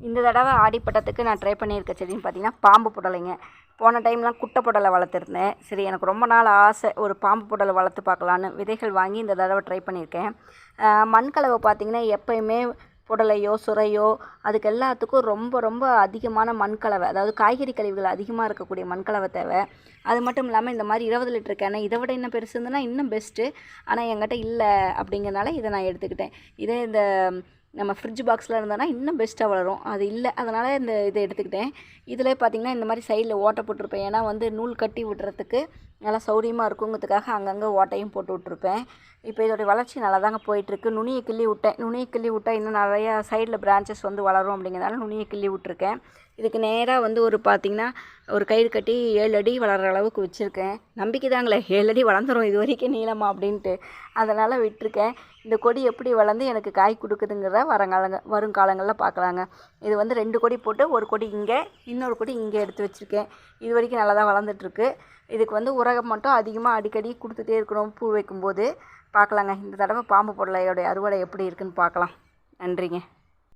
இந்த தடவை ஆடிப்பட்டத்துக்கு நான் ட்ரை பண்ணியிருக்க செடின்னு பார்த்தீங்கன்னா பாம்பு புடலைங்க. போன டைம்லாம் குட்டை புடலை வளர்த்துருந்தேன். சரி, எனக்கு ரொம்ப நாள் ஆசை ஒரு பாம்பு புடலை வளர்த்து பார்க்கலான்னு விதைகள் வாங்கி இந்த தடவை ட்ரை பண்ணியிருக்கேன். மண்கலவை பார்த்திங்கன்னா எப்போயுமே புடலையோ சுரையோ அதுக்கு எல்லாத்துக்கும் ரொம்ப ரொம்ப அதிகமான மண்கலவை, அதாவது காய்கறி கழிவுகள் அதிகமாக இருக்கக்கூடிய மண்கலவை தேவை. அது மட்டும் இல்லாமல் இந்த மாதிரி 20 லிட்டர் கேனை இதை விட இன்னும் பெருசு இருந்ததுன்னா இன்னும் பெஸ்ட்டு. ஆனால் என்கிட்ட இல்லை அப்படிங்கிறனால இதை நான் எடுத்துக்கிட்டேன். இதே இந்த நம்ம ஃப்ரிட்ஜ் பாக்ஸில் இருந்தோன்னா இன்னும் பெஸ்ட்டாக வளரும். அது இல்லை, அதனால் இதை எடுத்துக்கிட்டேன். இதில் பார்த்திங்கன்னா இந்த மாதிரி சைடில் ஓட்டை போட்டிருப்பேன். ஏன்னா நூல் கட்டி விடுறதுக்கு நல்லா சௌரியமாக இருக்குங்கிறதுக்காக அங்கங்கே ஓட்டையும் போட்டு விட்ருப்பேன். இப்போ இதோடைய வளர்ச்சி நல்லா தாங்க போயிட்டுருக்கு. நுனியை கிள்ளி விட்டால் இன்னும் நிறையா சைடில் பிரான்ச்சஸ் வளரும் அப்படிங்கிறதால நுனியை கிள்ளி விட்ருக்கேன். இதுக்கு நேராக ஒரு பார்த்திங்கன்னா ஒரு கயிறு கட்டி 7 அடி வளர்கிற அளவுக்கு வச்சுருக்கேன். நம்பிக்கை தாங்களே, 7 அடி வளர்ந்துடும் இது வரைக்கும் நீளமாக அப்படின்ட்டு. அதனால் விட்டுருக்கேன். இந்த கொடி எப்படி வளர்ந்து எனக்கு காய் கொடுக்குதுங்கிற வருங்காலங்களில் பார்க்கலாங்க. இது 2 கொடி போட்டு ஒரு கொடி இங்கே, இன்னொரு கொடி இங்கே எடுத்து வச்சுருக்கேன். இது வரைக்கும் நல்லா தான் வளர்ந்துட்டுருக்கு. இதுக்கு உரகம் மட்டும் அதிகமாக அடிக்கடி கொடுத்துட்டே இருக்கணும் பூ வைக்கும்போது. பார்க்கலாங்க. இந்த தடவை பாம்பு புடலையோடைய அறுவடை எப்படி இருக்குன்னு பார்க்கலாம். நன்றிங்க.